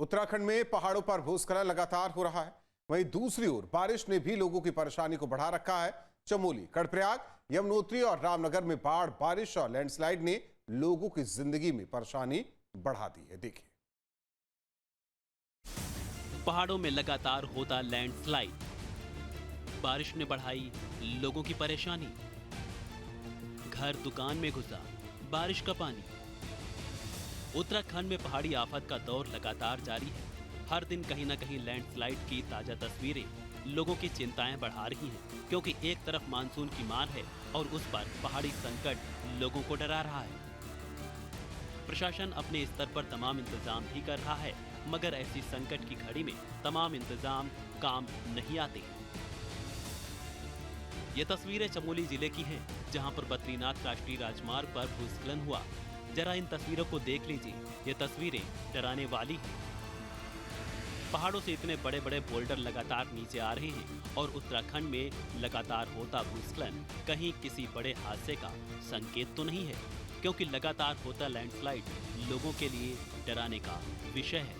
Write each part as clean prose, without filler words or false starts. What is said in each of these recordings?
उत्तराखंड में पहाड़ों पर भूस्खलन लगातार हो रहा है। वहीं दूसरी ओर बारिश ने भी लोगों की परेशानी को बढ़ा रखा है। चमोली, कर्णप्रयाग, यमुनोत्री और रामनगर में बाढ़, बारिश और लैंडस्लाइड ने लोगों की जिंदगी में परेशानी बढ़ा दी है। देखिए, पहाड़ों में लगातार होता लैंडस्लाइड, बारिश ने बढ़ाई लोगों की परेशानी। घर दुकान में घुसा बारिश का पानी। उत्तराखंड में पहाड़ी आफत का दौर लगातार जारी है। हर दिन कहीं न कहीं लैंडस्लाइड की ताजा तस्वीरें लोगों की चिंताएं बढ़ा रही हैं, क्योंकि एक तरफ मानसून की मार है और उस पर पहाड़ी संकट लोगों को डरा रहा है। प्रशासन अपने स्तर पर तमाम इंतजाम भी कर रहा है, मगर ऐसी संकट की घड़ी में तमाम इंतजाम काम नहीं आते। ये तस्वीरें चमोली जिले की हैं, जहां पर बद्रीनाथ राष्ट्रीय राजमार्ग पर भूस्खलन हुआ। जरा इन तस्वीरों को देख लीजिए, ये तस्वीरें डराने वाली हैं। पहाड़ों से इतने बड़े बड़े बोल्डर लगातार नीचे आ रहे हैं और उत्तराखंड में लगातार होता भूस्खलन कहीं किसी बड़े हादसे का संकेत तो नहीं है, क्योंकि लगातार होता लैंडस्लाइड लोगों के लिए डराने का विषय है।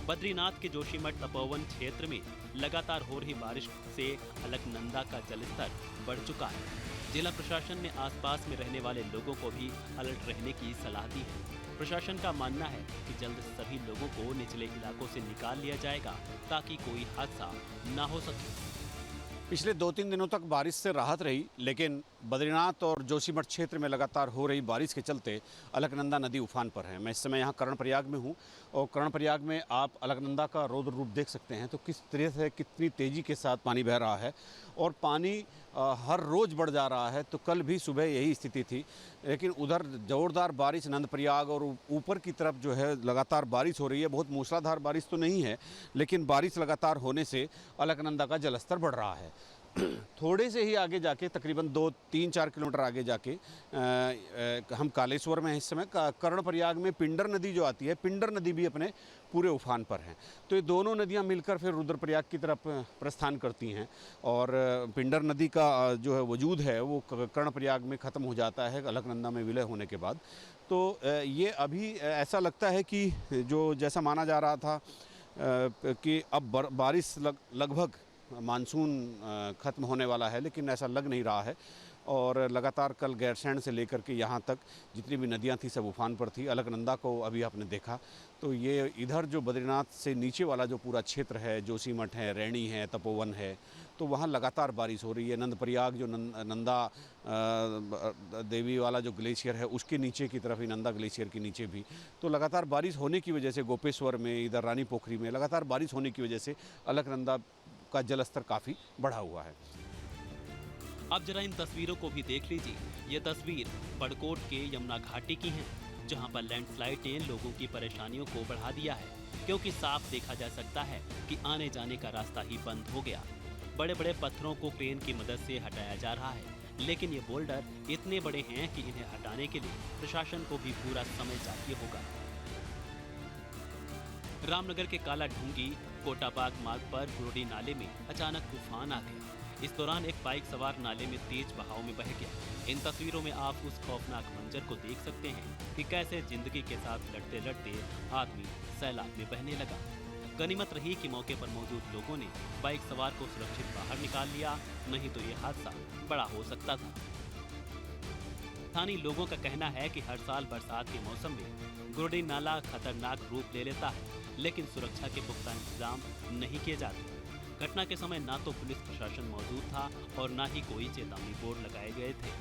बद्रीनाथ के जोशीमठ तपोवन क्षेत्र में लगातार हो रही बारिश से अलकनंदा का जलस्तर बढ़ चुका है। जिला प्रशासन ने आसपास में रहने वाले लोगों को भी अलर्ट रहने की सलाह दी है। प्रशासन का मानना है कि जल्द सभी लोगों को निचले इलाकों से निकाल लिया जाएगा, ताकि कोई हादसा न हो सके। पिछले 2-3 दिनों तक बारिश से राहत रही, लेकिन बद्रीनाथ और जोशीमठ क्षेत्र में लगातार हो रही बारिश के चलते अलकनंदा नदी उफान पर है। मैं इस समय यहाँ कर्णप्रयाग में हूँ और कर्णप्रयाग में आप अलकनंदा का रौद्र रूप देख सकते हैं। तो किस तरह से कितनी तेज़ी के साथ पानी बह रहा है और पानी हर रोज़ बढ़ जा रहा है। तो कल भी सुबह यही स्थिति थी, लेकिन उधर ज़ोरदार बारिश नंदप्रयाग और ऊपर की तरफ जो है लगातार बारिश हो रही है। बहुत मूसलाधार बारिश तो नहीं है, लेकिन बारिश लगातार होने से अलकनंदा का जलस्तर बढ़ रहा है। थोड़े से ही आगे जाके, तकरीबन 2-3-4 किलोमीटर आगे जाके हम कालेश्वर में इस समय कर्णप्रयाग में पिंडर नदी जो आती है, पिंडर नदी भी अपने पूरे उफान पर हैं। तो ये दोनों नदियां मिलकर फिर रुद्रप्रयाग की तरफ प्रस्थान करती हैं और पिंडर नदी का जो है वजूद है वो कर्णप्रयाग में ख़त्म हो जाता है अलकनंदा में विलय होने के बाद। तो ये अभी ऐसा लगता है कि जो जैसा माना जा रहा था कि अब बारिश लगभग मानसून ख़त्म होने वाला है, लेकिन ऐसा लग नहीं रहा है। और लगातार कल गैरसैंण से लेकर के यहाँ तक जितनी भी नदियाँ थी सब उफान पर थी। अलकनंदा को अभी आपने देखा, तो ये इधर जो बद्रीनाथ से नीचे वाला जो पूरा क्षेत्र है, जोशीमठ है, रैणी है, तपोवन है, तो वहाँ लगातार बारिश हो रही है। नंदप्रयाग जो नंदा देवी वाला जो ग्लेशियर है, उसके नीचे की तरफ ही, नंदा ग्लेशियर के नीचे भी तो लगातार बारिश होने की वजह से गोपेश्वर में, इधर रानी पोखरी में लगातार बारिश होने की वजह से अलकनंदा का जलस्तर काफ़ी बढ़ा हुआ है। अब जरा इन तस्वीरों को भी देख लीजिए। ये तस्वीर बड़कोट के यमुना घाटी की है, जहां पर लैंडस्लाइड ने लोगों की परेशानियों को बढ़ा दिया है, क्योंकि साफ देखा जा सकता है कि आने जाने का रास्ता ही बंद हो गया। बड़े बड़े पत्थरों को क्रेन की मदद से हटाया जा रहा है, लेकिन ये बोल्डर इतने बड़े हैं कि इन्हें हटाने के लिए प्रशासन को भी पूरा समय चाहिए होगा। रामनगर के काला ढूंगी कोटाबाग मार्ग पर गुरोडी नाले में अचानक तूफान आ गया। इस दौरान एक बाइक सवार नाले में तेज बहाव में बह गया। इन तस्वीरों में आप उस खौफनाक मंजर को देख सकते हैं कि कैसे जिंदगी के साथ लड़ते लड़ते आदमी सैलाब में बहने लगा। गनीमत रही कि मौके पर मौजूद लोगों ने बाइक सवार को सुरक्षित बाहर निकाल लिया, नहीं तो ये हादसा बड़ा हो सकता था। स्थानीय लोगों का कहना है कि हर साल बरसात के मौसम में गुरोडी नाला खतरनाक रूप ले लेता है, लेकिन सुरक्षा के पुख्ता इंतजाम नहीं किए जाते। घटना के समय ना तो पुलिस प्रशासन मौजूद था और ना ही कोई चेतावनी बोर्ड लगाए गए थे।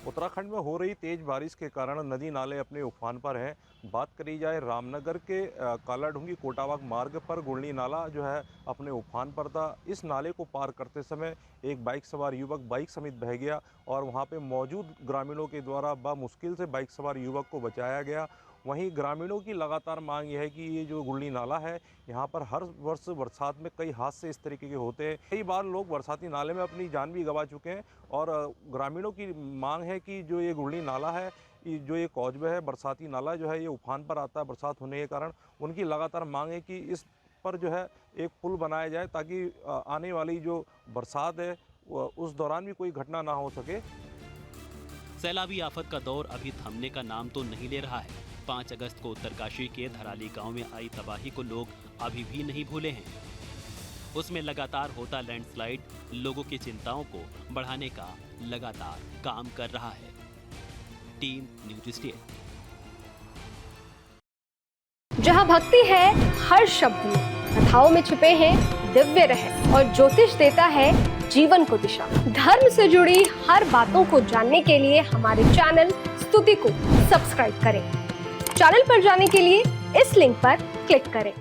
उत्तराखंड में हो रही तेज बारिश के कारण नदी नाले अपने उफान पर हैं। बात करी जाए रामनगर के कालाढूंगी कोटाबाग मार्ग पर गुरनी नाला जो है अपने उफान पर था। इस नाले को पार करते समय एक बाइक सवार युवक बाइक समेत बह गया और वहां पे मौजूद ग्रामीणों के द्वारा मुश्किल से बाइक सवार युवक को बचाया गया। वहीं ग्रामीणों की लगातार मांग यह है कि ये जो गुरनी नाला है, यहाँ पर हर वर्ष बरसात में कई हादसे इस तरीके के होते हैं। कई बार लोग बरसाती नाले में अपनी जान भी गंवा चुके हैं और ग्रामीणों की मांग है कि जो ये गुरनी नाला है, जो ये कौजबे है, बरसाती नाला जो है ये उफान पर आता है बरसात होने के कारण। उनकी लगातार मांग है कि इस पर जो है एक पुल बनाया जाए, ताकि आने वाली जो बरसात है उस दौरान भी कोई घटना ना हो सके। सैलाबी आफत का दौर अभी थमने का नाम तो नहीं ले रहा है। 5 अगस्त को उत्तरकाशी के धराली गांव में आई तबाही को लोग अभी भी नहीं भूले हैं। उसमें लगातार होता लैंडस्लाइड लोगों की चिंताओं को बढ़ाने का लगातार काम कर रहा है। Team news 18। जहां भक्ति है हर शब्द में, कथाओं में छुपे हैं दिव्य रहस्य और ज्योतिष देता है जीवन को दिशा। धर्म से जुड़ी हर बातों को जानने के लिए हमारे चैनल स्तुति को सब्सक्राइब करें। चैनल पर जाने के लिए इस लिंक पर क्लिक करें।